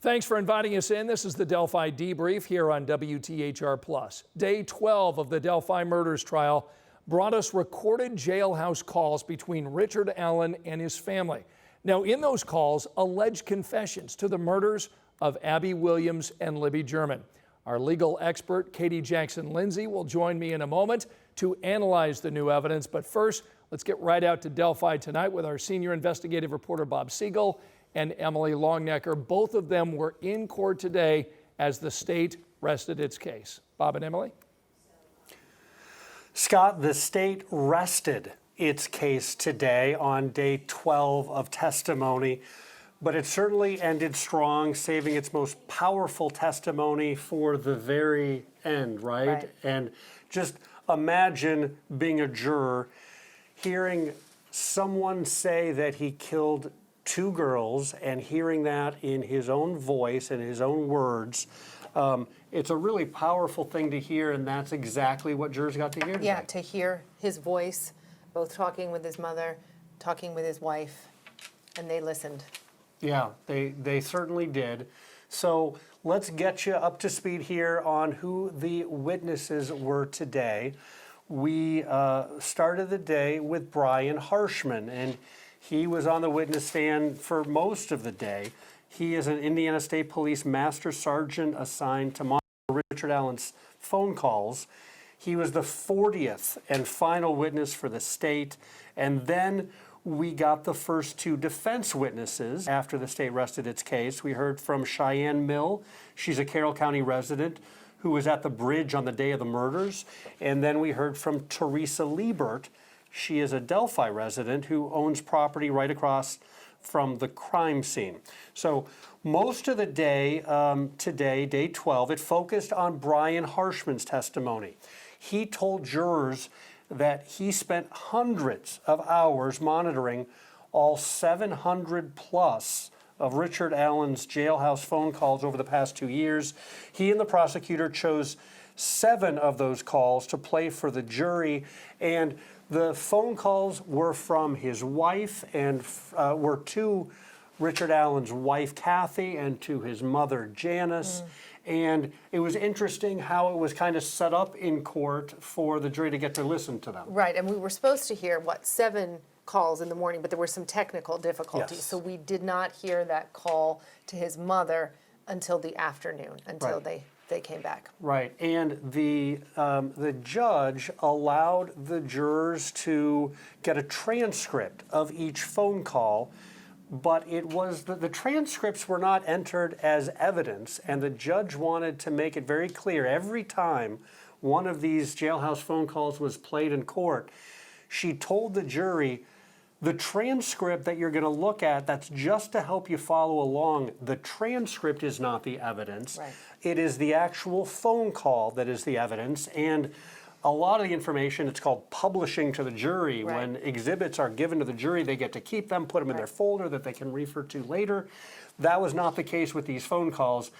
Thanks for inviting us in. This is the Delphi Debrief here on WTHR+. Day 12 of the Delphi murders trial brought us recorded jailhouse calls between Richard Allen and his family. Now, in those calls, alleged confessions to the murders of Abby Williams and Libby German. Our legal expert, Katie Jackson-Lindsay, will join me in a moment to analyze the new evidence. But first, let's get right out to Delphi tonight with our senior investigative reporter, Bob Siegel, and Emily Longnecker. Both of them were in court today as the state rested its case. Bob and Emily? Scott, the state rested its case today on day 12 of testimony, but it certainly ended strong, saving its most powerful testimony for the very end, right? And just imagine being a juror, hearing someone say that he killed two girls and hearing that in his own voice and his own words. It's a really powerful thing to hear, and that's exactly what jurors got to hear today. Yeah, to hear his voice, both talking with his mother, talking with his wife, and they listened. Yeah, they certainly did. So let's get you up to speed here on who the witnesses were today. We started the day with Brian Harshman, and he was on the witness stand for most of the day. He is an Indiana State Police Master Sergeant assigned to monitor Richard Allen's phone calls. He was the 40th and final witness for the state. And then we got the first two defense witnesses after the state rested its case. We heard from Cheyenne Mill. She's a Carroll County resident who was at the bridge on the day of the murders. And then we heard from Teresa Liebert. She is a Delphi resident who owns property right across from the crime scene. So most of the day today, day 12, it focused on Brian Harshman's testimony. He told jurors that he spent hundreds of hours monitoring all 700 plus of Richard Allen's jailhouse phone calls over the past 2 years. He and the prosecutor chose 7 of those calls to play for the jury, and the phone calls were from his wife and were to Richard Allen's wife, Kathy, and to his mother, Janice. And it was interesting how it was kind of set up in court for the jury to get to listen to them. Right, and we were supposed to hear, 7 calls in the morning, but there were some technical difficulties. Yes. So we did not hear that call to his mother until the afternoon, until they came back. Right, and the judge allowed the jurors to get a transcript of each phone call, but it was the transcripts were not entered as evidence, and the judge wanted to make it very clear every time one of these jailhouse phone calls was played in court, she told the jury, the transcript that you're going to look at, that's just to help you follow along. The transcript is not the evidence. Right. It is the actual phone call that is the evidence. And a lot of the information, it's called publishing to the jury. Right. When exhibits are given to the jury, they get to keep them, put them in their folder that they can refer to later. That was not the case with these phone calls.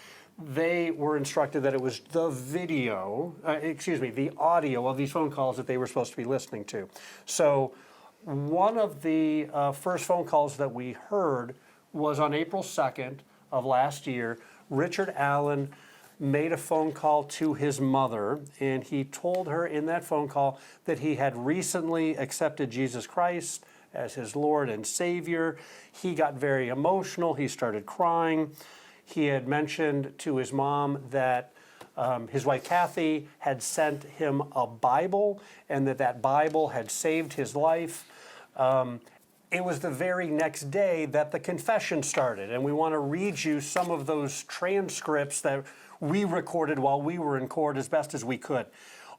They were instructed that it was the the audio of these phone calls that they were supposed to be listening to. So one of the first phone calls that we heard was on April 2nd of last year. Richard Allen made a phone call to his mother, and he told her in that phone call that he had recently accepted Jesus Christ as his Lord and Savior. He got very emotional. He started crying. He had mentioned to his mom that his wife Kathy had sent him a Bible, and that Bible had saved his life. It was the very next day that the confession started, and we want to read you some of those transcripts that we recorded while we were in court as best as we could.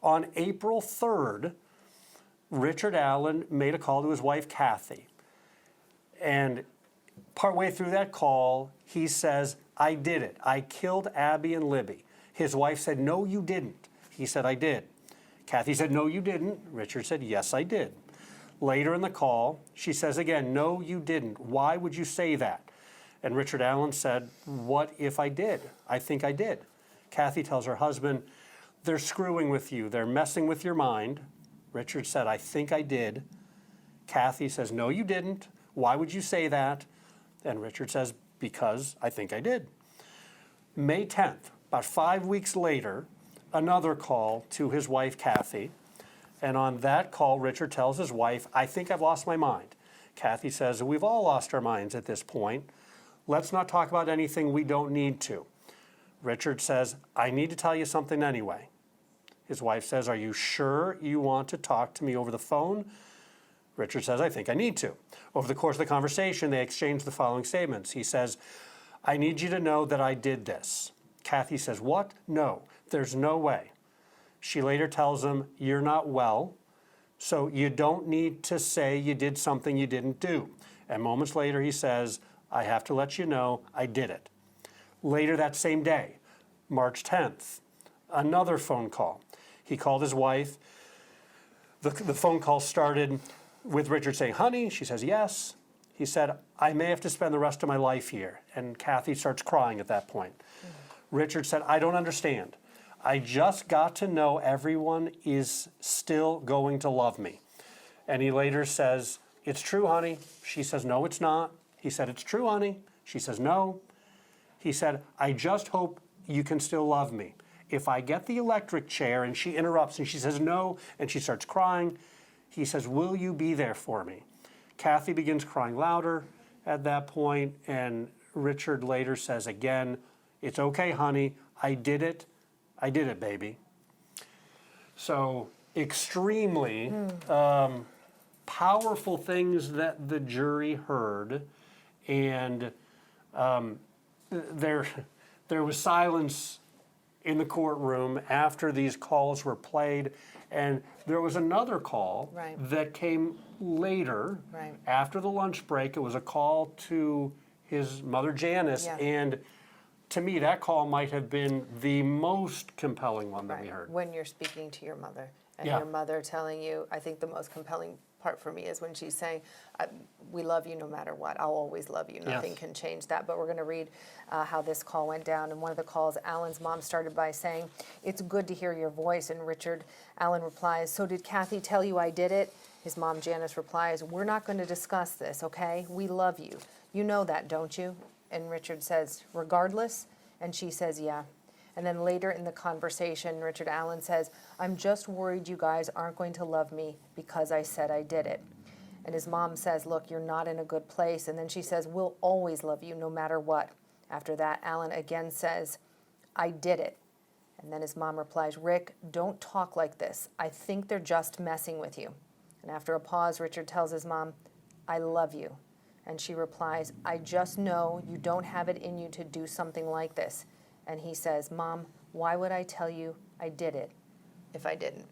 On April 3rd, Richard Allen made a call to his wife Kathy, and partway through that call, he says, "I did it. I killed Abby and Libby." His wife said, "No, you didn't." He said, "I did." Kathy said, "No, you didn't." Richard said, "Yes, I did." Later in the call, she says again, "No, you didn't. Why would you say that?" And Richard Allen said, "What if I did? I think I did." Kathy tells her husband, "They're screwing with you. They're messing with your mind." Richard said, "I think I did." Kathy says, "No, you didn't. Why would you say that?" And Richard says, "Because I think I did." May 10th, about 5 weeks later, another call to his wife, Kathy. And on that call, Richard tells his wife, I think I've lost my mind. Kathy says, we've all lost our minds at this point. Let's not talk about anything we don't need to. Richard says, I need to tell you something anyway. His wife says, are you sure you want to talk to me over the phone? Richard says, I think I need to. Over the course of the conversation, they exchange the following statements. He says, I need you to know that I did this. Kathy says, what? No, there's no way. She later tells him, you're not well, so you don't need to say you did something you didn't do. And moments later, he says, I have to let you know I did it. Later that same day, March 10th, another phone call. He called his wife. The phone call started with Richard saying, honey, she says, yes. He said, I may have to spend the rest of my life here. And Kathy starts crying at that point. Richard said, I don't understand. I just got to know everyone is still going to love me. And he later says, it's true, honey. She says, no, it's not. He said, it's true, honey. She says, no. He said, I just hope you can still love me. If I get the electric chair, and she interrupts and she says, no, and she starts crying, he says, will you be there for me? Kathy begins crying louder at that point, and Richard later says again, it's okay, honey, I did it, baby. So extremely powerful things that the jury heard, and there was silence in the courtroom after these calls were played, and there was another call that came later after the lunch break. It was a call to his mother, Janice, and to me, that call might have been the most compelling one that we heard. When you're speaking to your mother, and your mother telling you, I think the most compelling part for me is when she's saying, we love you no matter what. I'll always love you. Nothing can change that. But we're going to read how this call went down. And one of the calls, Alan's mom started by saying, it's good to hear your voice. And Alan replies, so did Kathy tell you I did it? His mom, Janice, replies, we're not going to discuss this, okay? We love you. You know that, don't you? And Richard says, regardless? And she says, yeah. And then later in the conversation, Richard Allen says, I'm just worried you guys aren't going to love me because I said I did it. And his mom says, look, you're not in a good place. And then she says, we'll always love you no matter what. After that, Alan again says, I did it. And then his mom replies, Rick, don't talk like this. I think they're just messing with you. And after a pause, Richard tells his mom, I love you. And she replies, I just know you don't have it in you to do something like this. And he says, Mom, why would I tell you I did it if I didn't?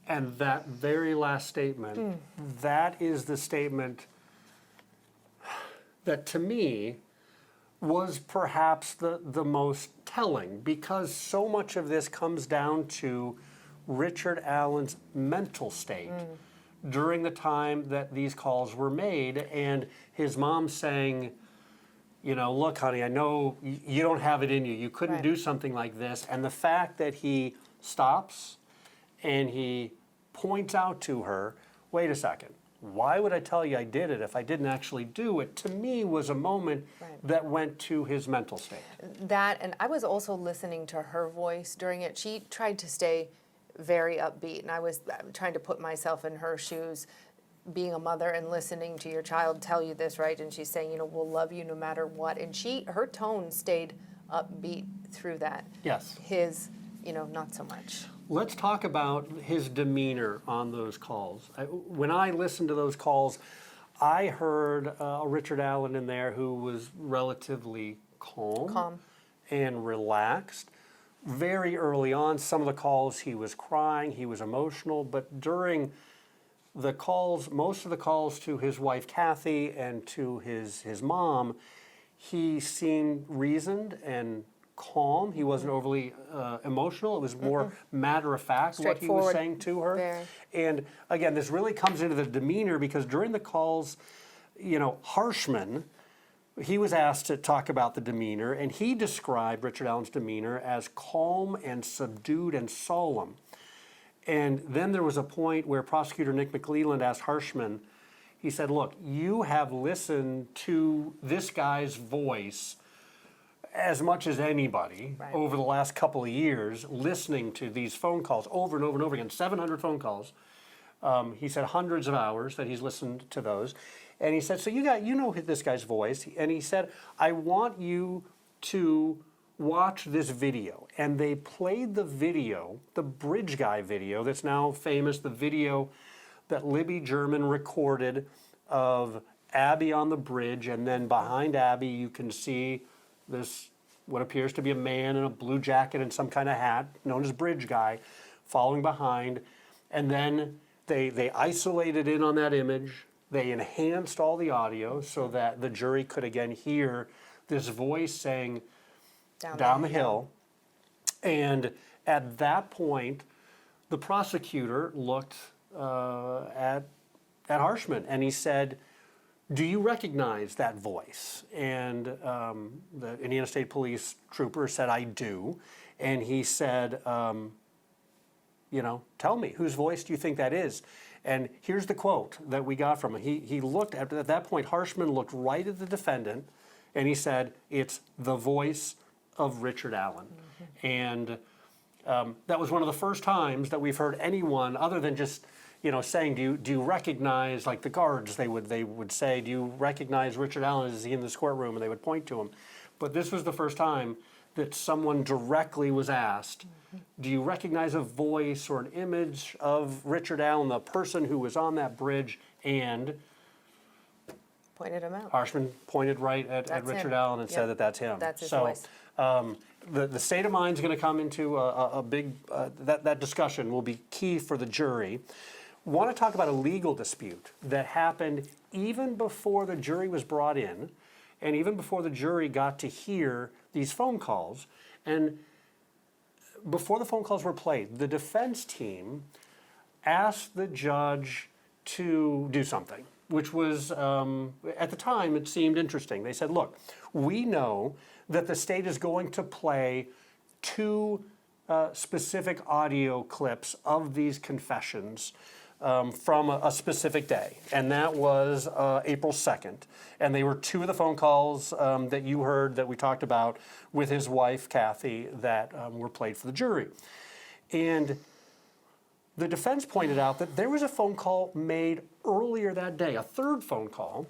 And that very last statement, that is the statement that to me was perhaps the most telling, because so much of this comes down to Richard Allen's mental state during the time that these calls were made, and his mom saying, you know, look, honey, I know you don't have it in you. You couldn't do something like this. And the fact that he stops and he points out to her, wait a second, why would I tell you I did it if I didn't actually do it? To me was a moment that went to his mental state. That, and I was also listening to her voice during it. She tried to stay very upbeat, and I was trying to put myself in her shoes, being a mother and listening to your child tell you this, right? And she's saying, you know, we'll love you no matter what. And her tone stayed upbeat through that. Yes. His, you know, not so much. Let's talk about his demeanor on those calls. When I listened to those calls, I heard Richard Allen in there who was relatively calm and relaxed. Very early on, some of the calls he was crying, he was emotional, but during the calls, most of the calls to his wife Kathy and to his mom, he seemed reasoned and calm. He wasn't overly emotional. It was more matter of fact what he was saying to her. Very. And again, this really comes into the demeanor, because during the calls, you know, Harshman, he was asked to talk about the demeanor, and he described Richard Allen's demeanor as calm and subdued and solemn. And then there was a point where Prosecutor Nick McLeland asked Harshman, he said, look, you have listened to this guy's voice as much as anybody Right. over the last couple of years listening to these phone calls over and over and over again, 700 phone calls. He said hundreds of hours that he's listened to those. And he said, so you know this guy's voice. And he said, I want you to watch this video. And they played the video, the bridge guy video that's now famous, the video that Libby German recorded of Abby on the bridge. And then behind Abby, you can see this, what appears to be a man in a blue jacket and some kind of hat, known as bridge guy, following behind. And then they isolated in on that image. They enhanced all the audio so that the jury could again hear this voice saying, down the hill. And at that point, the prosecutor looked at Harshman and he said, do you recognize that voice? And the Indiana State Police trooper said, I do. And he said, tell me, whose voice do you think that is? And here's the quote that we got from him. He looked at that point, Harshman looked right at the defendant and he said, it's the voice of Richard Allen. Mm-hmm. And that was one of the first times that we've heard anyone other than just saying, do you recognize, like the guards, they would say, do you recognize Richard Allen? Is he in this courtroom? And they would point to him. But this was the first time that someone directly was asked, do you recognize a voice or an image of Richard Allen, the person who was on that bridge? And pointed him out. Harshman pointed right at Richard Allen and said that that's him. That's his voice. The state of mind is going to come into a big, that discussion will be key for the jury. Want to talk about a legal dispute that happened even before the jury was brought in and even before the jury got to hear these phone calls. And before the phone calls were played, the defense team asked the judge to do something, which was, at the time, it seemed interesting. They said, look, we know that the state is going to play two specific audio clips of these confessions from a specific day, and that was April 2nd. And they were two of the phone calls that you heard that we talked about with his wife, Kathy, that were played for the jury. And the defense pointed out that there was a phone call made earlier that day, a third phone call,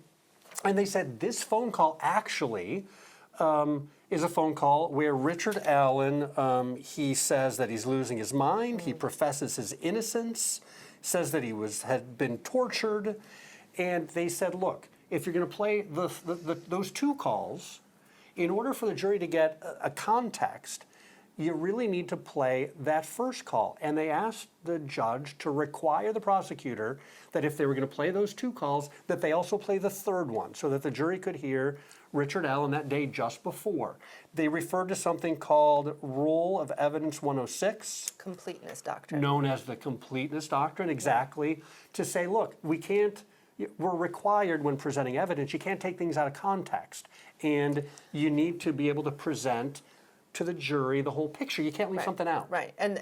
and they said this phone call actually is a phone call where Richard Allen, he says that he's losing his mind, he professes his innocence, says that he had been tortured, and they said, look, if you're going to play those two calls, in order for the jury to get a context, you really need to play that first call. And they asked the judge to require the prosecutor that if they were going to play those two calls, that they also play the third one so that the jury could hear Richard Allen that day just before. They referred to something called Rule of Evidence 106. Completeness doctrine. Known as the completeness doctrine, exactly, to say, look, we're required when presenting evidence, you can't take things out of context. And you need to be able to present to the jury the whole picture. You can't leave something out. Right, and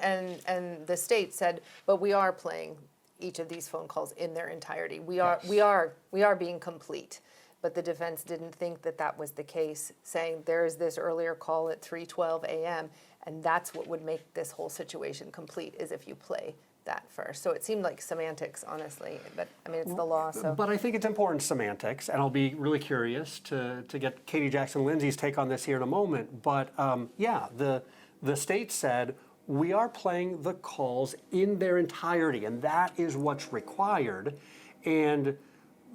the state said, but we are playing each of these phone calls in their entirety. We are being complete. But the defense didn't think that that was the case, saying there is this earlier call at 3:12 a.m. and that's what would make this whole situation complete, is if you play that first. So it seemed like semantics, honestly, but I mean, it's the law, so. But I think it's important semantics, and I'll be really curious to get Katie Jackson-Lindsay's take on this here in a moment. But the state said, we are playing the calls in their entirety, and that is what's required. And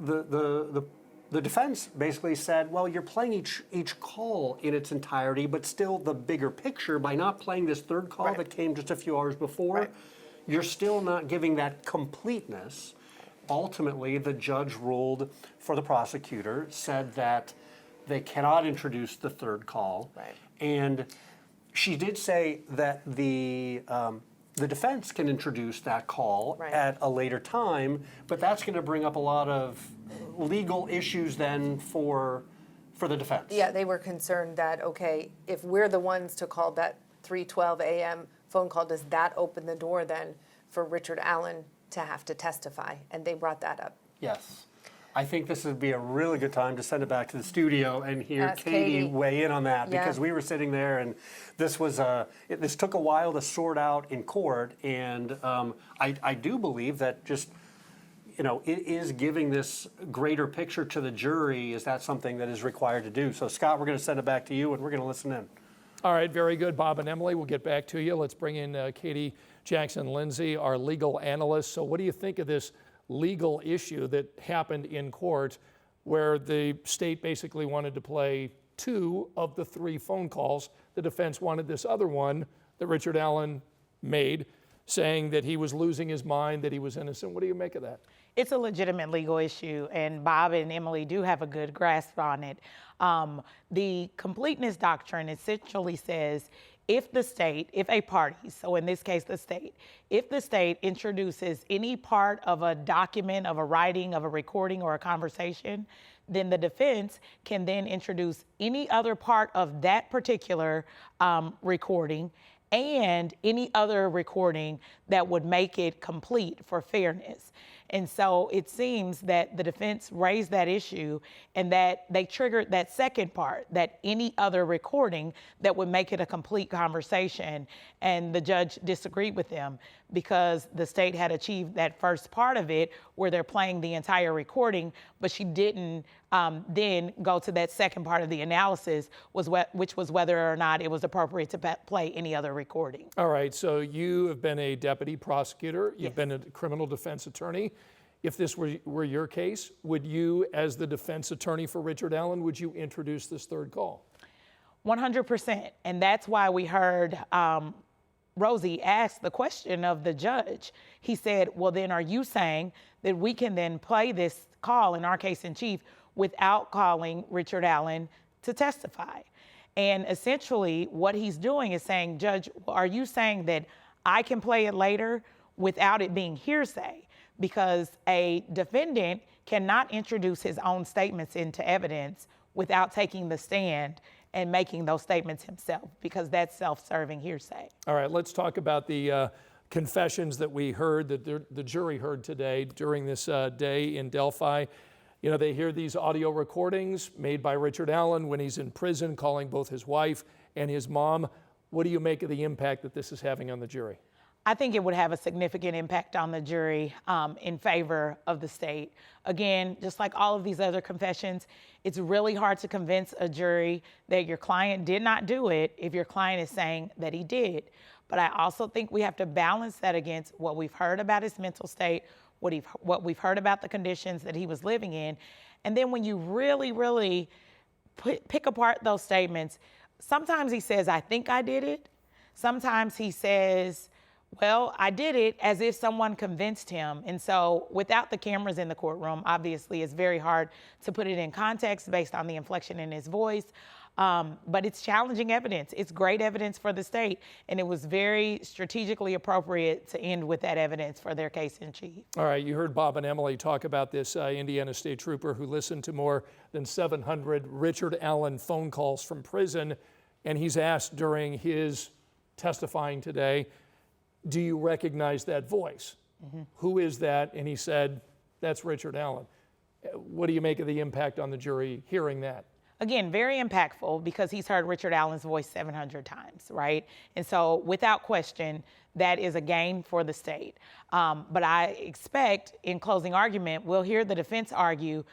the defense basically said, well, you're playing each call in its entirety, but still the bigger picture by not playing this third call that came just a few hours before. Right. You're still not giving that completeness. Ultimately, the judge ruled for the prosecutor, said that they cannot introduce the third call. Right. And she did say that the defense can introduce that call at a later time, but that's going to bring up a lot of legal issues then for the defense. Yeah, they were concerned that, okay, if we're the ones to call that 3:12 a.m. phone call, does that open the door then for Richard Allen to have to testify? And they brought that up. Yes. I think this would be a really good time to send it back to the studio and hear Ask Katie Katie. weigh in on that, Yeah. because we were sitting there and this was this took a while to sort out in court, and I do believe that just, you know, it is giving this greater picture to the jury. Is that something that is required to do? So Scott, we're going to send it back to you and we're going to listen in. All right, very good, Bob and Emily. We'll get back to you. Let's bring in Katie Jackson-Lindsay, our legal analyst. So what do you think of this legal issue that happened in court where the state basically wanted to play 2 of the 3 phone calls? The defense wanted this other one that Richard Allen made, saying that he was losing his mind, that he was innocent. What do you make of that? It's a legitimate legal issue, and Bob and Emily do have a good grasp on it. The completeness doctrine essentially says if the state, if a party, so in this case the state, if the state introduces any part of a document, of a writing, of a recording, or a conversation, then the defense can then introduce any other part of that particular recording and any other recording that would make it complete for fairness. And so it seems that the defense raised that issue and that they triggered that second part, that any other recording that would make it a complete conversation. And the judge disagreed with them because the state had achieved that first part of it where they're playing the entire recording, but she didn't then go to that second part of the analysis, which was whether or not it was appropriate to play any other recording. All right, so you have been a deputy prosecutor, you've been a criminal defense attorney. If this were your case, would you, as the defense attorney for Richard Allen, would you introduce this third call? 100%, and that's why we heard Rosie ask the question of the judge. He said, well, then are you saying that we can then play this call, in our case in chief, without calling Richard Allen to testify? And essentially what he's doing is saying, Judge, are you saying that I can play it later without it being hearsay? Because a defendant cannot introduce his own statements into evidence without taking the stand and making those statements himself, because that's self-serving hearsay. All right, let's talk about the confessions that we heard, that the jury heard today during this day in Delphi. You know, they hear these audio recordings made by Richard Allen when he's in prison, calling both his wife and his mom. What do you make of the impact that this is having on the jury? I think it would have a significant impact on the jury in favor of the state. Again, just like all of these other confessions, it's really hard to convince a jury that your client did not do it if your client is saying that he did. But I also think we have to balance that against what we've heard about his mental state, what we've heard about the conditions that he was living in. And then when you really, really pick apart those statements, sometimes he says, I think I did it. Sometimes he says, well, I did it, as if someone convinced him. And so without the cameras in the courtroom, obviously it's very hard to put it in context based on the inflection in his voice. But it's challenging evidence. It's great evidence for the state. And it was very strategically appropriate to end with that evidence for their case in chief. All right, you heard Bob and Emily talk about this Indiana State Trooper who listened to more than 700 Richard Allen phone calls from prison. And he's asked during his testifying today, do you recognize that voice? Mm-hmm. Who is that? And he said, that's Richard Allen. What do you make of the impact on the jury hearing that? Again, very impactful because he's heard Richard Allen's voice 700 times, right? And so without question, that is a gain for the state. But I expect in closing argument, we'll hear the defense argue,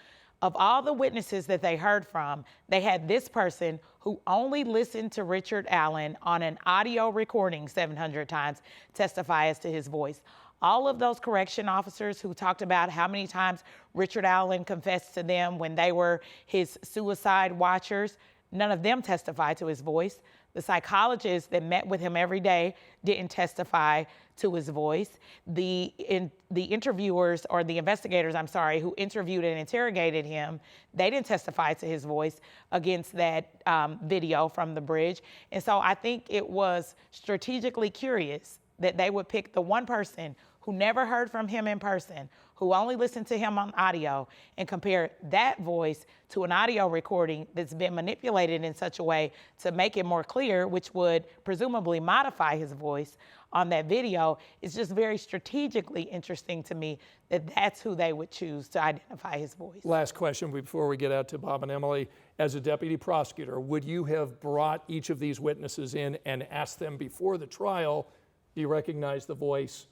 of all the witnesses that they heard from, they had this person who only listened to Richard Allen on an audio recording 700 times testify as to his voice. All of those correction officers who talked about how many times Richard Allen confessed to them when they were his suicide watchers, none of them testified to his voice. The psychologists that met with him every day didn't testify to his voice. The interviewers, or the investigators, who interviewed and interrogated him, they didn't testify to his voice against that video from the bridge. And so I think it was strategically curious that they would pick the one person who never heard from him in person, who only listened to him on audio, and compare that voice to an audio recording that's been manipulated in such a way to make it more clear, which would presumably modify his voice, on that video, it's just very strategically interesting to me that that's who they would choose to identify his voice. Last question before we get out to Bob and Emily. As a deputy prosecutor, would you have brought each of these witnesses in and asked them before the trial, do you recognize the voice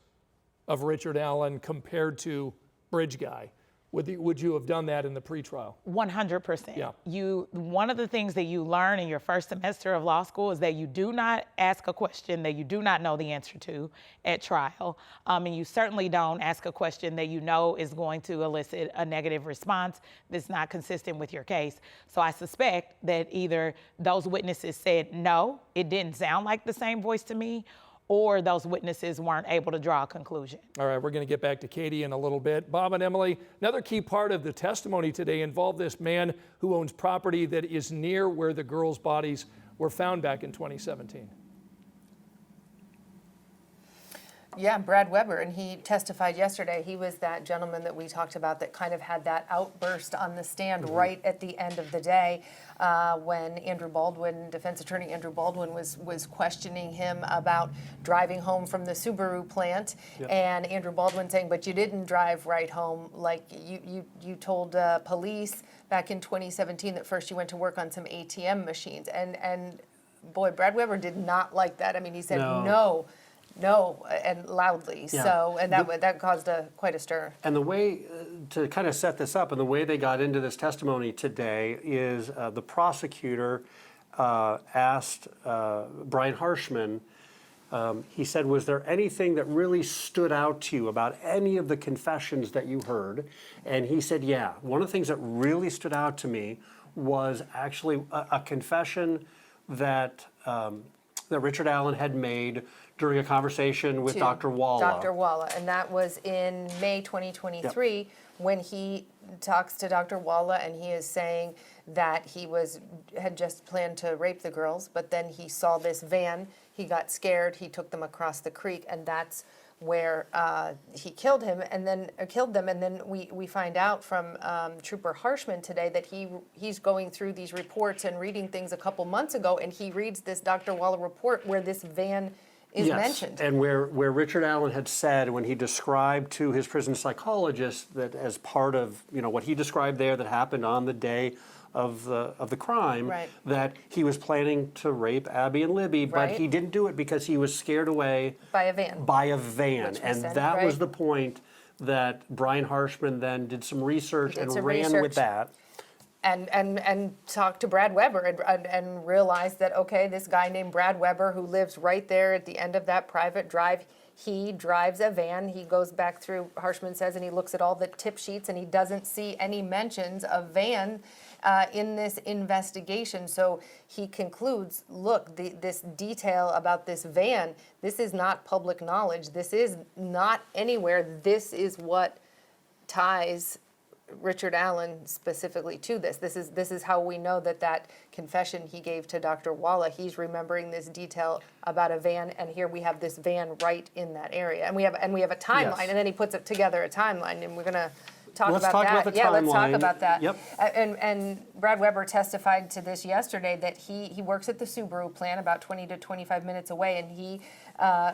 of Richard Allen compared to Bridge Guy? Would you have done that in the pretrial? 100%. Yeah. One of the things that you learn in your first semester of law school is that you do not ask a question that you do not know the answer to at trial. And you certainly don't ask a question that you know is going to elicit a negative response that's not consistent with your case. So I suspect that either those witnesses said, no, it didn't sound like the same voice to me, or those witnesses weren't able to draw a conclusion. All right, we're going to get back to Katie in a little bit. Bob and Emily, another key part of the testimony today involved this man who owns property that is near where the girls' bodies were found back in 2017. Yeah, Brad Weber, and he testified yesterday. He was that gentleman that we talked about that kind of had that outburst on the stand right at the end of the day when Andrew Baldwin, defense attorney Andrew Baldwin, was questioning him about driving home from the Subaru plant, and Andrew Baldwin saying, but you didn't drive right home, like you told police back in 2017 that first you went to work on some ATM machines, and boy, Brad Weber did not like that. I mean, he said no, and loudly. Yeah. So, and that caused quite a stir. And the way, to kind of set this up, and the way they got into this testimony today is the prosecutor asked Brian Harshman, he said, was there anything that really stood out to you about any of the confessions that you heard? And he said, yeah. One of the things that really stood out to me was actually a confession that Richard Allen had made during a conversation with Dr. Walla. Dr. Walla, and that was in May 2023 when he talks to Dr. Walla, and he is saying that he had just planned to rape the girls, but then he saw this van, he got scared, he took them across the creek, and that's where he killed them, and then we find out from Trooper Harshman today that he's going through these reports and reading things a couple months ago, and he reads this Dr. Walla report where this van is mentioned. And where Richard Allen had said when he described to his prison psychologist that as part of what he described there that happened on the day of the crime, that he was planning to rape Abby and Libby, but he didn't do it because he was scared away by a van. And that was the point that Brian Harshman then did some research and ran with that. And talked to Brad Weber and realized that, okay, this guy named Brad Weber who lives right there at the end of that private drive, he drives a van. He goes back through, Harshman says, and he looks at all the tip sheets and he doesn't see any mentions of van in this investigation. So he concludes, look, this detail about this van, this is not public knowledge. This is not anywhere. This is what ties Richard Allen specifically to this. This is how we know that confession he gave to Dr. Walla, he's remembering this detail about a van, and here we have this van right in that area, and we have a timeline, and then he puts it together a timeline, and we're going to Let's talk about the timeline. Let's talk about that. Yep. And Brad Weber testified to this yesterday that he works at the Subaru plant about 20 to 25 minutes away, and he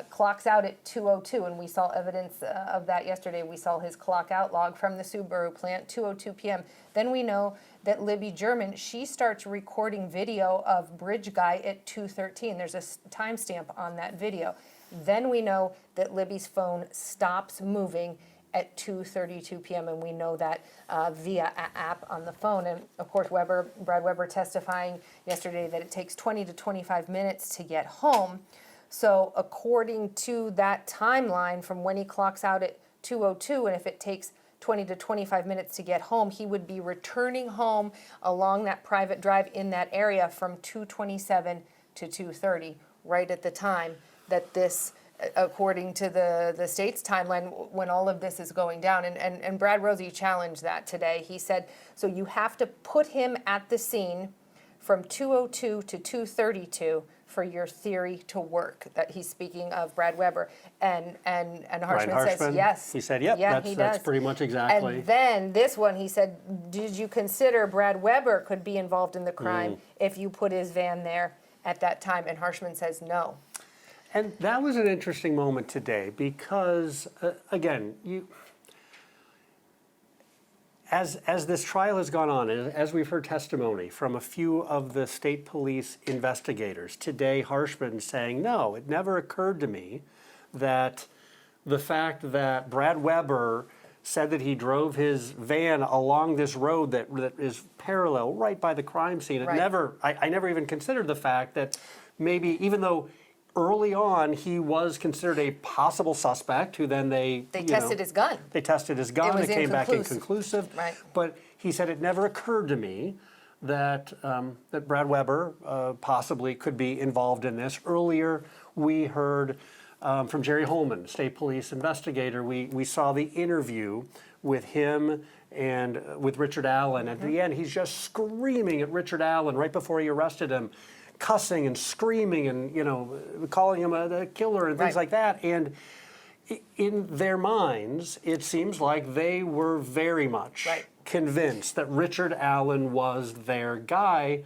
clocks out at 2:02, and we saw evidence of that yesterday. We saw his clock out log from the Subaru plant, 2:02 p.m. Then we know that Libby German, she starts recording video of Bridge Guy at 2:13. There's a timestamp on that video. Then we know that Libby's phone stops moving at 2:32 p.m. and we know that via an app on the phone. And of course, Brad Weber testifying yesterday that it takes 20 to 25 minutes to get home. So according to that timeline from when he clocks out at 2:02, and if it takes 20 to 25 minutes to get home, he would be returning home along that private drive in that area from 2:27 to 2:30, right at the time that this, according to the state's timeline, when all of this is going down. And Brad Rosie challenged that today. He said, so you have to put him at the scene from 2:02 to 2:32 for your theory to work. That he's speaking of Brad Weber. And Harshman says yes. He said, yep, yeah, that's pretty much exactly. And then this one, he said, did you consider Brad Weber could be involved in the crime if you put his van there at that time? And Harshman says no. And that was an interesting moment today because, again, as this trial has gone on, and as we've heard testimony from a few of the state police investigators, today Harshman saying, no, it never occurred to me that the fact that Brad Weber said that he drove his van along this road that is parallel right by the crime scene. Right. I never even considered the fact that maybe, even though early on he was considered a possible suspect, who then they tested his gun. They tested his gun. It was came back inconclusive. inconclusive. Right. But he said it never occurred to me that that Brad Weber possibly could be involved in this. Earlier, we heard from Jerry Holman, state police investigator. We saw the interview with him and with Richard Allen. At the end, he's just screaming at Richard Allen right before he arrested him, cussing and screaming and calling him a killer and things like that. And in their minds, it seems like they were very much convinced that Richard Allen was their guy.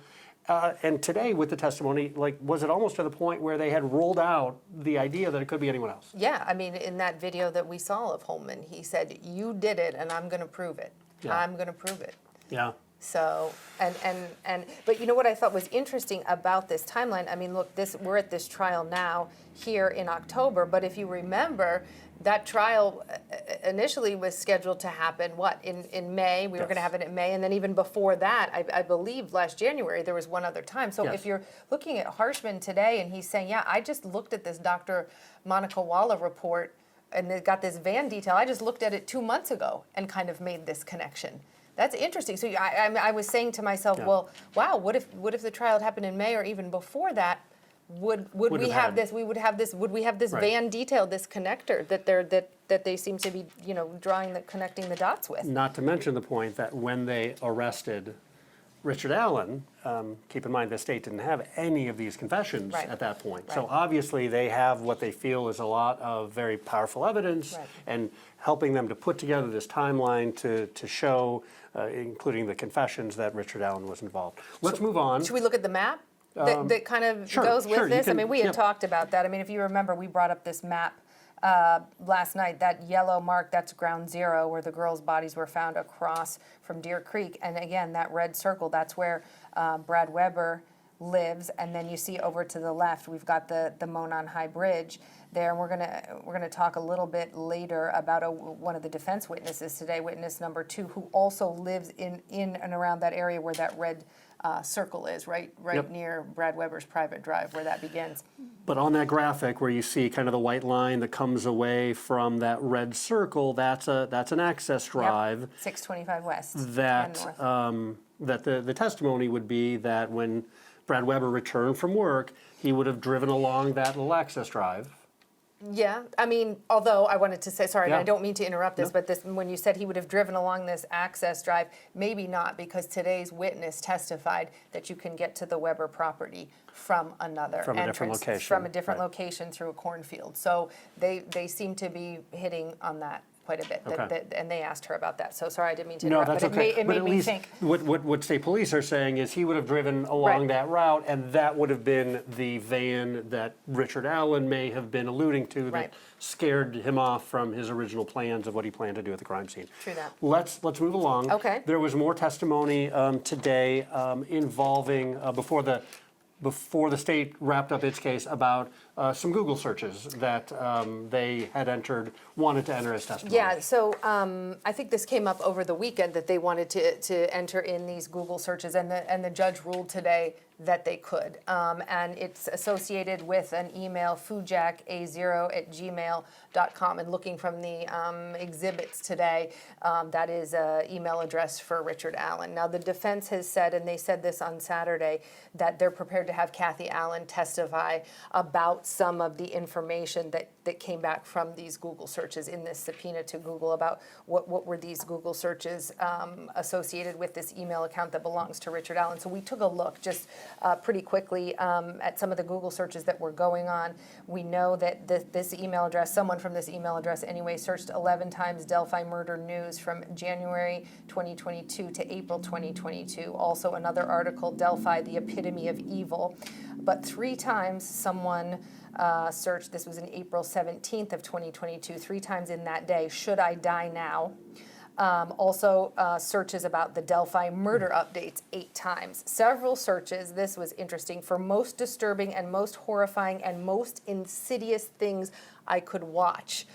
And today, with the testimony, was it almost to the point where they had ruled out the idea that it could be anyone else? Yeah, I mean, in that video that we saw of Holman, he said, "You did it, and I'm going to prove it. Yeah. I'm going to prove it." Yeah. So, but you know what I thought was interesting about this timeline? I mean, look, we're at this trial now here in October, but if you remember, that trial initially was scheduled to happen, in May? We were going to have it in May, and then even before that, I believe last January, there was one other time. So if you're looking at Harshman today, and he's saying, yeah, I just looked at this Dr. Monica Walla report, and they got this van detail. I just looked at it 2 months ago and kind of made this connection. That's interesting. So I was saying to myself, well, wow, what if the trial had happened in May or even before that? Would we have this? We would have this. Would we have this van detail, this connector that they seem to be connecting the dots with? Not to mention the point that when they arrested Richard Allen, keep in mind the state didn't have any of these confessions at that point. So obviously they have what they feel is a lot of very powerful evidence and helping them to put together this timeline to show, including the confessions, that Richard Allen was involved. Let's move on. Should we look at the map that kind of goes with this? I mean, we had talked about that. I mean, if you remember, we brought up this map last night. That yellow mark, that's ground zero, where the girls' bodies were found across from Deer Creek. And again, that red circle, that's where Brad Weber lives. And then you see over to the left, we've got the Monon High Bridge there. And we're gonna talk a little bit later about one of the defense witnesses today, witness number 2, who also lives in and around that area where that red circle is, right near Brad Weber's private drive, where that begins. But on that graphic where you see kind of the white line that comes away from that red circle, that's an access drive. 625 West. That the testimony would be that when Brad Weber returned from work, he would have driven along that little access drive. Yeah, I mean, although I wanted to say, sorry, and I don't mean to interrupt this, but when you said he would have driven along this access drive, maybe not, because today's witness testified that you can get to the Weber property from another entrance. From a different location. From a different location through a cornfield. So they seem to be hitting on that quite a bit, and they asked her about that. So sorry, I didn't mean to interrupt, no, that's but okay. it made me think. What state police are saying is he would have driven along that route, and that would have been the van that Richard Allen may have been alluding to that scared him off from his original plans of what he planned to do at the crime scene. True that. Let's move along. Okay. There was more testimony today involving, before the state wrapped up its case, about some Google searches that they had wanted to enter as testimony. Yeah, so I think this came up over the weekend that they wanted to enter in these Google searches, and the judge ruled today that they could. And it's associated with an email, fujaka0@gmail.com, and looking from the exhibits today, that is an email address for Richard Allen. Now, the defense has said, and they said this on Saturday, that they're prepared to have Kathy Allen testify about some of the information that came back from these Google searches in this subpoena to Google about what were these Google searches associated with this email account that belongs to Richard Allen. So we took a look just pretty quickly at some of the Google searches that were going on. We know that this email address, someone from this email address anyway, searched 11 times Delphi Murder News from January 2022 to April 2022. Also another article, Delphi, the Epitome of Evil. But 3 times someone search. This was in April 17th of 2022, 3 times in that day. Should I die now? Also, searches about the Delphi murder updates 8 times. Several searches, this was interesting, for most disturbing and most horrifying and most insidious things I could watch.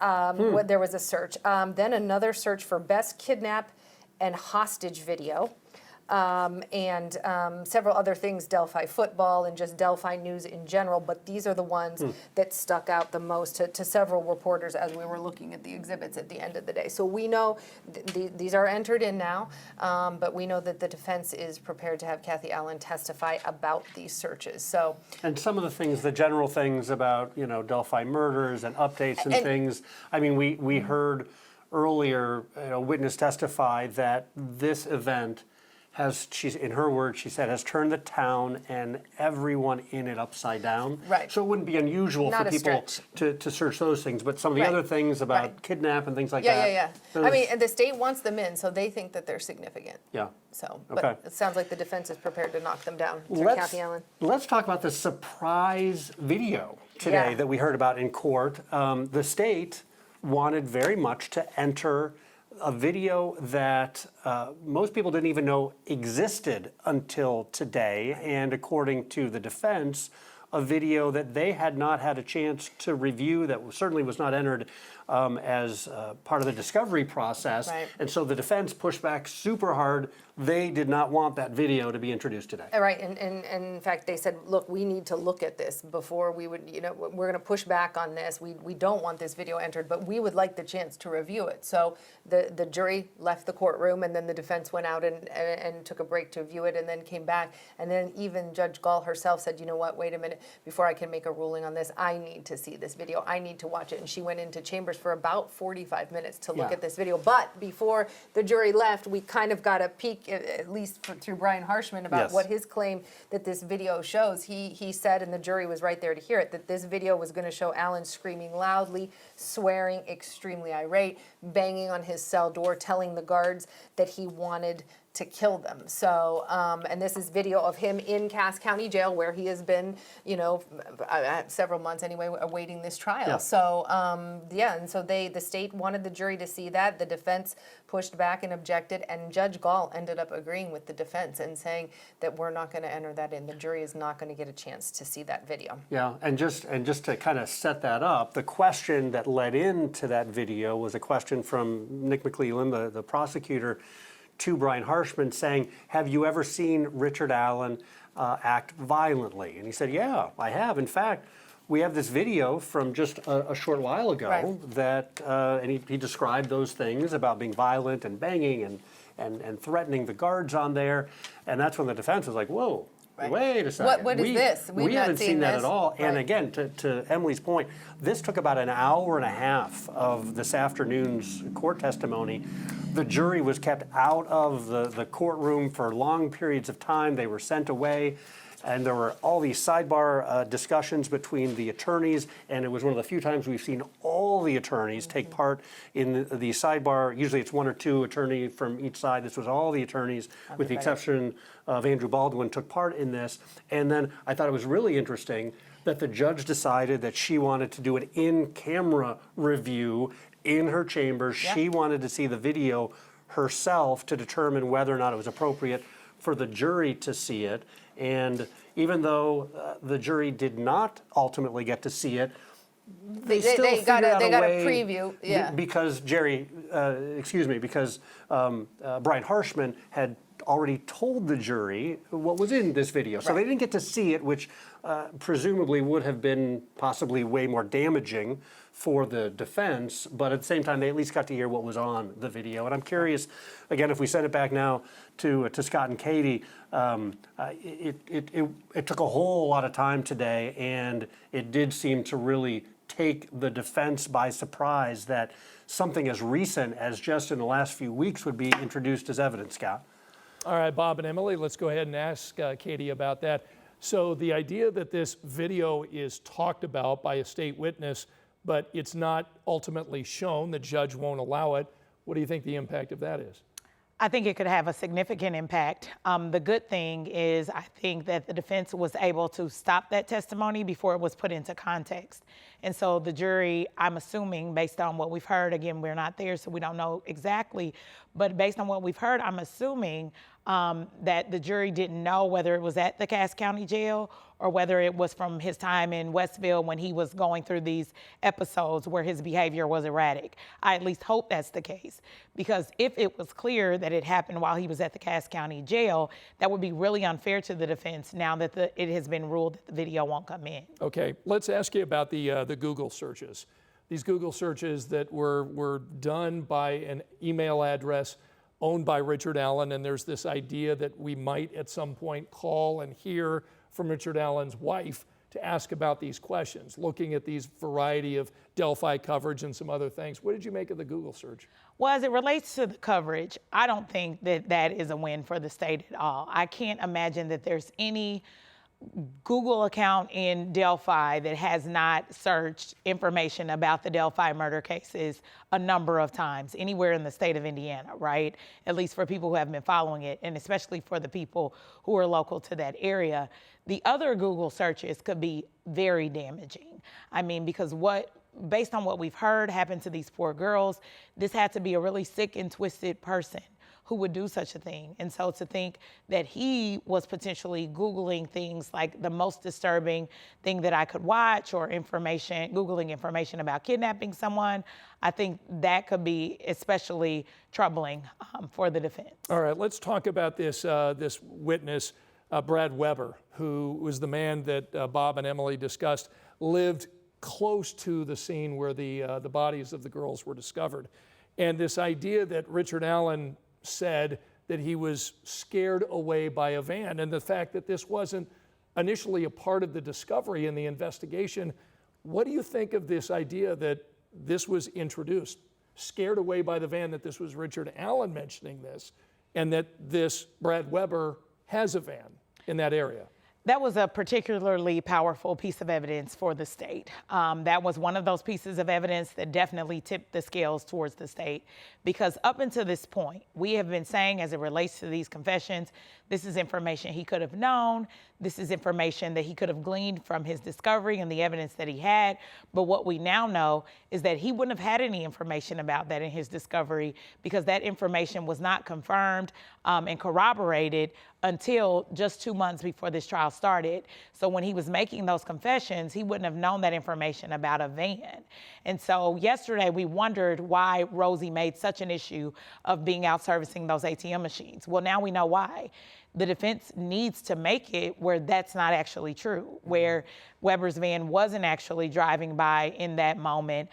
There was a search. Then another search for best kidnap and hostage video. And several other things, Delphi football and just Delphi news in general, but these are the ones that stuck out the most to several reporters as we were looking at the exhibits at the end of the day. So we know these are entered in now, but we know that the defense is prepared to have Kathy Allen testify about these searches. So, and some of the things, the general things about, you know, Delphi murders and updates and things, I mean, we heard earlier, you know, witness testify that this event has, she's, in her words, she said, has turned the town and everyone in it upside down. Right. So it wouldn't be unusual Not for a people stretch. to search those things, but some of the Right. other things about Right. kidnap and things like yeah, that. yeah. those- I mean, and the state wants them in, so they think that they're significant. Yeah. So, Okay. but it sounds like the defense is prepared to knock them down through Kathy Allen. Let's talk about the surprise video today Yeah. that we heard about in court. The state wanted very much to enter a video that most people didn't even know existed until today, and according to the defense, a video that they had not had a chance to review, that certainly was not entered as part of the discovery process. Right. And so the defense pushed back super hard. They did not want that video to be introduced today. Right, and in fact, they said, look, we need to look at this before we would, you know, we're going to push back on this. We don't want this video entered, but we would like the chance to review it. So the jury left the courtroom, and then the defense went out and took a break to view it, and then came back. And then even Judge Gall herself said, you know what, wait a minute, before I can make a ruling on this, I need to see this video. I need to watch it. And she went into chambers for about 45 minutes to look Yeah. at this video. But before the jury left, we kind of got a peek, at least through Brian Harshman, about Yes. what his claim that this video shows. He said, and the jury was right there to hear it, that this video was going to show Allen screaming loudly, swearing, extremely irate, banging on his cell door, telling the guards that he wanted to kill them. So, and this is video of him in Cass County Jail, where he has been, you know, several months anyway, awaiting this trial. Yeah. So, and so the state wanted the jury to see that. The defense pushed back and objected, and Judge Gall ended up agreeing with the defense and saying that we're not going to enter that in. The jury is not going to get a chance to see that video. Yeah, and just to kind of set that up, the question that led into that video was a question from Nick McLeland, the prosecutor, to Brian Harshman, saying, have you ever seen Richard Allen act violently? And he said, yeah, I have. In fact, we have this video from just a short while ago Right. that, and he described those things about being violent and banging and threatening the guards on there. And that's when the defense was like, whoa, Right. wait a second. What is this? We've We not haven't seen seen that this. at all. And Right. again, to Emily's point, this took about an hour and a half of this afternoon's court testimony. The jury was kept out of the courtroom for long periods of time. They were sent away. And there were all these sidebar discussions between the attorneys, and it was one of the few times we've seen all the attorneys take part in the sidebar. Usually it's one or two attorneys from each side. This was all the attorneys, with the exception of Andrew Baldwin, took part in this. And then I thought it was really interesting that the judge decided that she wanted to do an in-camera review in her chambers. Yeah. She wanted to see the video herself to determine whether or not it was appropriate for the jury to see it. And even though the jury did not ultimately get to see it, they still got figured out they got a way, preview, yeah. because because Brian Harshman had already told the jury what was in this video. So Right. they didn't get to see it, which presumably would have been possibly way more damaging for the defense, but at the same time, they at least got to hear what was on the video. And I'm curious, again, if we send it back now to Scott and Katie, it took a whole lot of time today, and it did seem to really take the defense by surprise that something as recent as just in the last few weeks would be introduced as evidence, Scott. All right, Bob and Emily, let's go ahead and ask Katie about that. So the idea that this video is talked about by a state witness, but it's not ultimately shown, the judge won't allow it, what do you think the impact of that is? I think it could have a significant impact. The good thing is I think that the defense was able to stop that testimony before it was put into context. And so the jury, I'm assuming, based on what we've heard, again, we're not there, so we don't know exactly, but based on what we've heard, I'm assuming that the jury didn't know whether it was at the Cass County Jail or whether it was from his time in Westville when he was going through these episodes where his behavior was erratic. I at least hope that's the case, because if it was clear that it happened while he was at the Cass County Jail, that would be really unfair to the defense now that it has been ruled that the video won't come in. Okay, let's ask you about the Google searches. These Google searches that were done by an email address owned by Richard Allen, and there's this idea that we might at some point call and hear from Richard Allen's wife to ask about these questions, looking at these variety of Delphi coverage and some other things. What did you make of the Google search? Well, as it relates to the coverage, I don't think that that is a win for the state at all. I can't imagine that there's any Google account in Delphi that has not searched information about the Delphi murder cases a number of times anywhere in the state of Indiana, right? At least for people who have been following it, and especially for the people who are local to that area. The other Google searches could be very damaging. I mean, because based on what we've heard happened to these poor girls, this had to be a really sick and twisted person who would do such a thing. And so to think that he was potentially Googling things like the most disturbing thing that I could watch, or Googling information about kidnapping someone, I think that could be especially troubling for the defense. All right, let's talk about this witness, Brad Weber, who was the man that Bob and Emily discussed, lived close to the scene where the bodies of the girls were discovered. And this idea that Richard Allen said that he was scared away by a van, and the fact that this wasn't initially a part of the discovery in the investigation. What do you think of this idea that this was introduced, scared away by the van, that this was Richard Allen mentioning this, and that this Brad Weber has a van in that area? That was a particularly powerful piece of evidence for the state. That was one of those pieces of evidence that definitely tipped the scales towards the state, because up until this point, we have been saying, as it relates to these confessions, this is information he could have known. This is information that he could have gleaned from his discovery and the evidence that he had. But what we now know is that he wouldn't have had any information about that in his discovery, because that information was not confirmed and corroborated until just 2 months before this trial started. So when he was making those confessions, he wouldn't have known that information about a van. And so yesterday we wondered why Rosie made such an issue of being out servicing those ATM machines. Well, now we know why. The defense needs to make it where that's not actually true, where Weber's van wasn't actually driving by in that moment,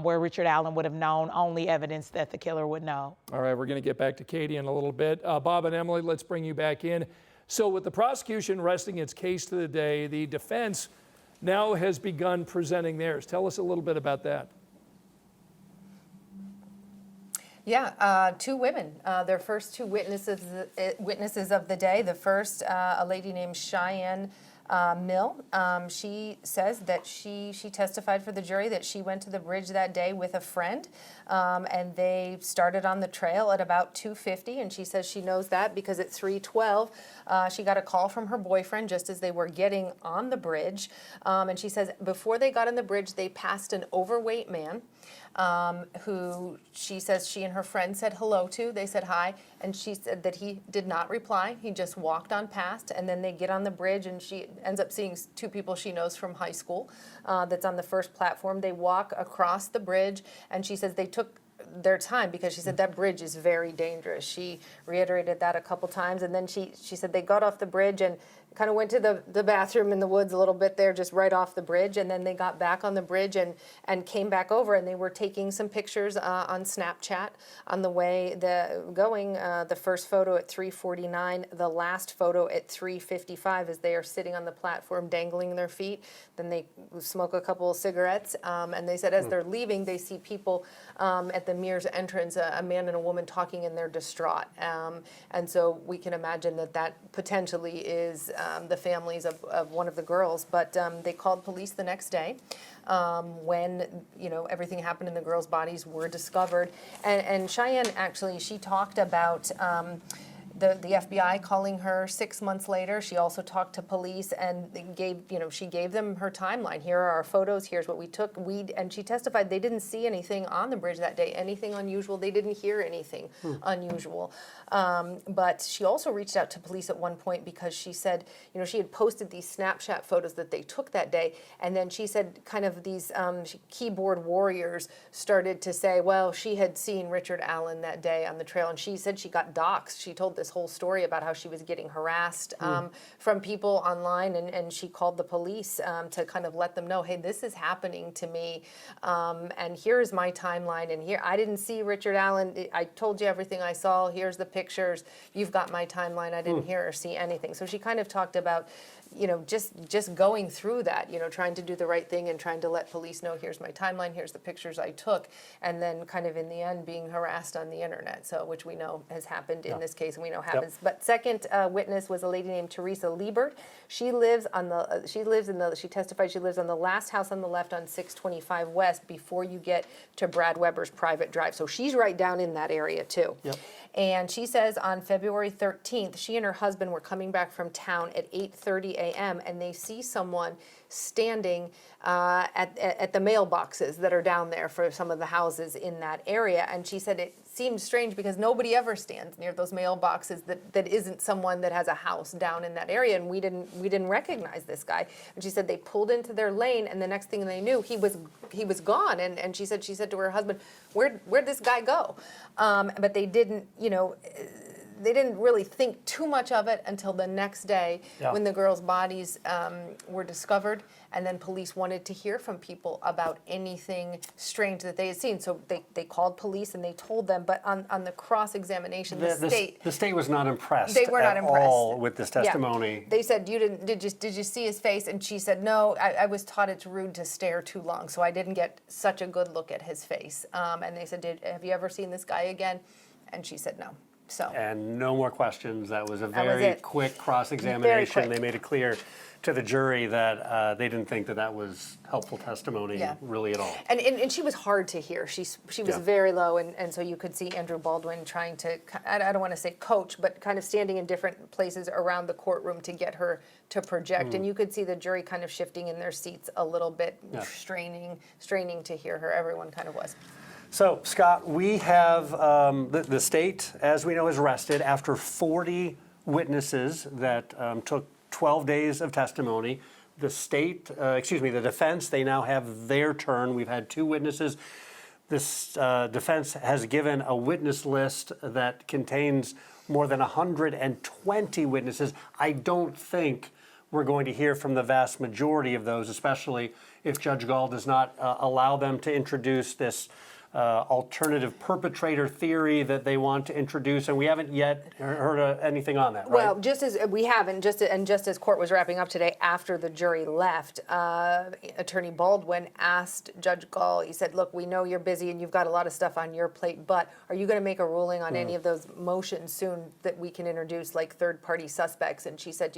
where Richard Allen would have known only evidence that the killer would know. All right, we're going to get back to Katie in a little bit. Bob and Emily, let's bring you back in. So with the prosecution resting its case to the day, the defense now has begun presenting theirs. Tell us a little bit about that. Yeah, 2 women. Their first 2 witnesses of the day. The first, a lady named Cheyenne Mill. She says that she testified for the jury that she went to the bridge that day with a friend, and they started on the trail at about 2:50. And she says she knows that because at 3:12, she got a call from her boyfriend just as they were getting on the bridge. And she says before they got on the bridge, they passed an overweight man. Who she says she and her friend said hello to. They said hi, and she said that he did not reply. He just walked on past, and then they get on the bridge, and she ends up seeing 2 people she knows from high school that's on the first platform. They walk across the bridge, and she says they took their time because she said that bridge is very dangerous. She reiterated that a couple times, and then she said they got off the bridge and kind of went to the bathroom in the woods a little bit there, just right off the bridge, and then they got back on the bridge and came back over, and they were taking some pictures on Snapchat on the way going. The first photo at 3:49, the last photo at 3:55 as they are sitting on the platform dangling their feet. Then they smoke a couple of cigarettes, and they said as they're leaving, they see people at the Amir's entrance, a man and a woman talking, and they're distraught. And so we can imagine that potentially is the families of one of the girls. But they called police the next day when everything happened and the girls' bodies were discovered. And Cheyenne, actually, she talked about the FBI calling her 6 months later. She also talked to police and she gave them her timeline. Here are our photos. Here's what we took. And she testified they didn't see anything on the bridge that day, anything unusual. They didn't hear anything unusual. But she also reached out to police at one point because she said, she had posted these Snapchat photos that they took that day. And then she said kind of these keyboard warriors started to say, well, she had seen Richard Allen that day on the trail. And she said she got doxxed. She told this whole story about how she was getting harassed from people online, and she called the police to kind of let them know, hey, this is happening to me, and here's my timeline, and here I didn't see Richard Allen. I told you everything I saw. Here's the pictures. You've got my timeline. I didn't hear or see anything. So she kind of talked about just going through that, trying to do the right thing and trying to let police know, here's my timeline, here's the pictures I took, and then kind of in the end being harassed on the internet, so which we know has happened in this case and we know happens. Yep. But second witness was a lady named Teresa Liebert. She testified she lives on the last house on the left on 625 West before you get to Brad Weber's private drive. So she's right down in that area too. Yep. And she says on February 13th, she and her husband were coming back from town at 8:30 a.m. and they see someone standing at the mailboxes that are down there for some of the houses in that area. And she said it seemed strange because nobody ever stands near those mailboxes that isn't someone that has a house down in that area. And we didn't recognize this guy. And she said they pulled into their lane, and the next thing they knew, he was gone. And she said to her husband, where'd this guy go? But they didn't, they didn't really think too much of it until the next day when the girls' bodies were discovered, and then police wanted to hear from people about anything strange that they had seen. So they called police and they told them, but on the cross-examination, the state was not impressed. They were not impressed all with this testimony. Yeah. They said, did you see his face? And she said, no, I was taught it's rude to stare too long, so I didn't get such a good look at his face. And they said, have you ever seen this guy again? And she said no. So. And no more questions. That was a very quick cross-examination. They made it clear to the jury that they didn't think that was helpful testimony really at all. And she was hard to hear. She was very low, and so you could see Andrew Baldwin trying to, I don't want to say coach, but kind of standing in different places around the courtroom to get her to project. And you could see the jury kind of shifting in their seats a little bit, straining to hear her. Everyone kind of was. So, Scott, we have the state, as we know, is arrested after 40 witnesses that took 12 days of testimony. The the defense, they now have their turn. We've had 2 witnesses. This defense has given a witness list that contains more than 120 witnesses. I don't think we're going to hear from the vast majority of those, especially if Judge Gall does not allow them to introduce this alternative perpetrator theory that they want to introduce, and we haven't yet heard anything on that, right? Well, just as we haven't, just as court was wrapping up today, after the jury left, Attorney Baldwin asked Judge Gall, he said, look, we know you're busy and you've got a lot of stuff on your plate, but are you going to make a ruling on any of those motions soon that we can introduce, like third-party suspects? And she said,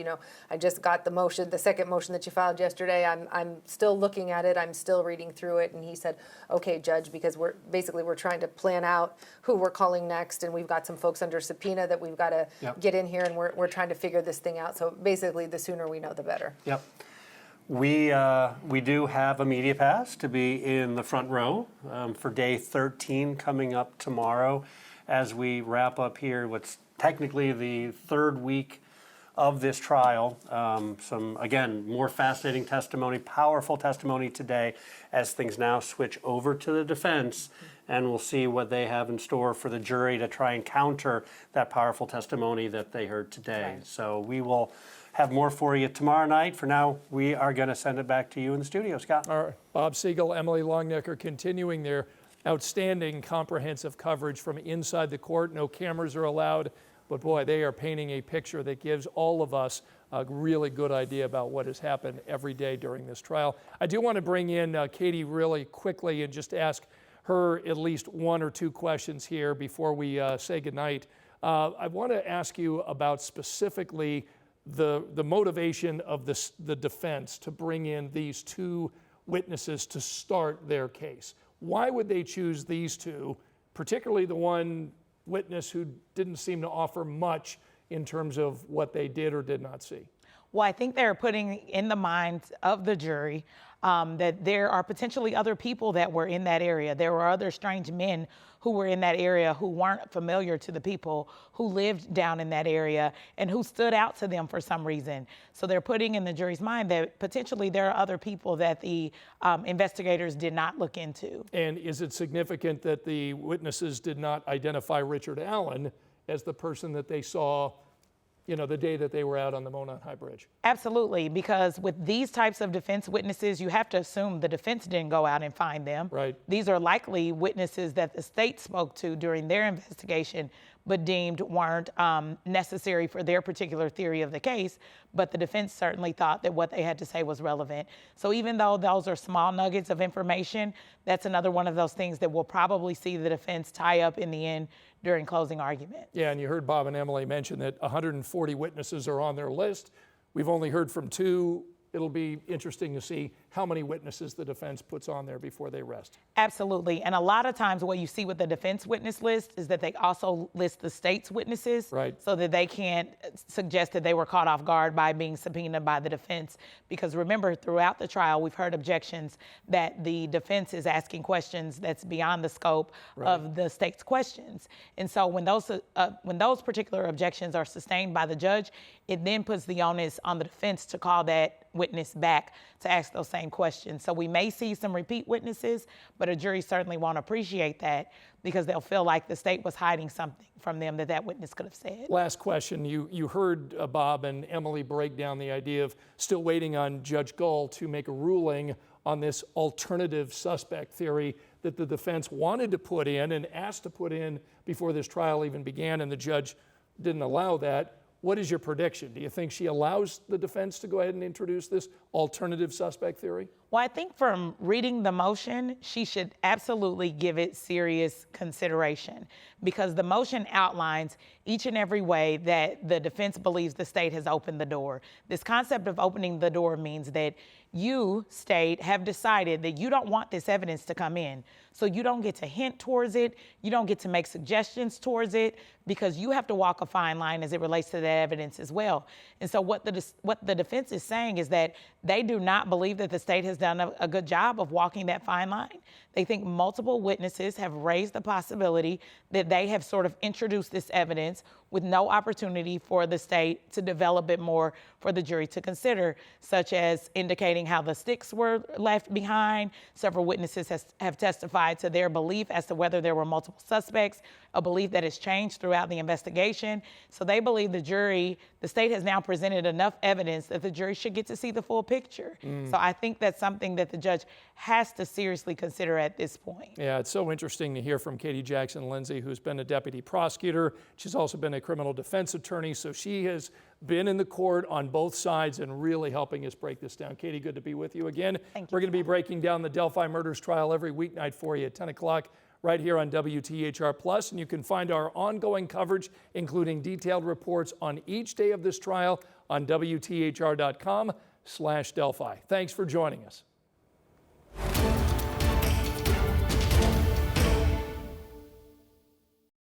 I just got the second motion that you filed yesterday. I'm still looking at it. I'm still reading through it. And he said, okay, Judge, because we're trying to plan out who we're calling next, and we've got some folks under subpoena that we've got to get in here, and we're trying to figure this thing out. So basically, the sooner we know, the better. Yep. We do have a media pass to be in the front row for day 13 coming up tomorrow as we wrap up here what's technically the 3rd week of this trial. Some, again, more fascinating testimony, powerful testimony today as things now switch over to the defense, and we'll see what they have in store for the jury to try and counter that powerful testimony that they heard today. Right. So we will have more for you tomorrow night. For now, we are going to send it back to you in the studio, Scott. All right. Bob Siegel, Emily Longnecker continuing their outstanding comprehensive coverage from inside the court. No cameras are allowed. But boy, they are painting a picture that gives all of us a really good idea about what has happened every day during this trial. I do want to bring in Katie really quickly and just ask, her at least one or two questions here before we say goodnight. I want to ask you about specifically the motivation of the defense to bring in these two witnesses to start their case. Why would they choose these two, particularly the one witness who didn't seem to offer much in terms of what they did or did not see? Well, I think they're putting in the minds of the jury that there are potentially other people that were in that area. There were other strange men who were in that area who weren't familiar to the people who lived down in that area and who stood out to them for some reason. So they're putting in the jury's mind that potentially there are other people that the investigators did not look into. And is it significant that the witnesses did not identify Richard Allen as the person that they saw, you know, the day that they were out on the Monon High Bridge? Absolutely, because with these types of defense witnesses, you have to assume the defense didn't go out and find them. Right. These are likely witnesses that the state spoke to during their investigation, but deemed weren't necessary for their particular theory of the case. But the defense certainly thought that what they had to say was relevant. So even though those are small nuggets of information, that's another one of those things that we'll probably see the defense tie up in the end during closing argument. Yeah, and you heard Bob and Emily mention that 140 witnesses are on their list. We've only heard from two. It'll be interesting to see how many witnesses the defense puts on there before they rest. Absolutely. And a lot of times what you see with the defense witness list is that they also list the state's witnesses, right, so that they can't suggest that they were caught off guard by being subpoenaed by the defense. Because remember, throughout the trial, we've heard objections that the defense is asking questions that's beyond the scope of the state's questions. And so when those particular objections are sustained by the judge, it then puts the onus on the defense to call that witness back to ask those same questions. So we may see some repeat witnesses, but a jury certainly won't appreciate that because they'll feel like the state was hiding something from them that witness could have said. Last question. You heard Bob and Emily break down the idea of still waiting on Judge Gull to make a ruling on this alternative suspect theory that the defense wanted to put in and asked to put in before this trial even began, and the judge didn't allow that. What is your prediction? Do you think she allows the defense to go ahead and introduce this alternative suspect theory? Well, I think from reading the motion, she should absolutely give it serious consideration because the motion outlines each and every way that the defense believes the state has opened the door. This concept of opening the door means that you, state, have decided that you don't want this evidence to come in. So you don't get to hint towards it. You don't get to make suggestions towards it because you have to walk a fine line as it relates to that evidence as well. And so what the defense is saying is that they do not believe that the state has done a good job of walking that fine line. They think multiple witnesses have raised the possibility that they have sort of introduced this evidence with no opportunity for the state to develop it more for the jury to consider, such as indicating how the sticks were left behind. Several witnesses have testified to their belief as to whether there were multiple suspects, a belief that has changed throughout the investigation. So they believe the state has now presented enough evidence that the jury should get to see the full picture. So I think that's something that the judge has to seriously consider at this point. Yeah, it's so interesting to hear from Katie Jackson Lindsay, who's been a deputy prosecutor. She's also been a criminal defense attorney, so she has been in the court on both sides and really helping us break this down. Katie, good to be with you again. Thank you. We're going to be breaking down the Delphi murders trial every weeknight for you at 10 o'clock right here on WTHR+, and you can find our ongoing coverage, including detailed reports on each day of this trial on WTHR.com/Delphi. Thanks for joining us.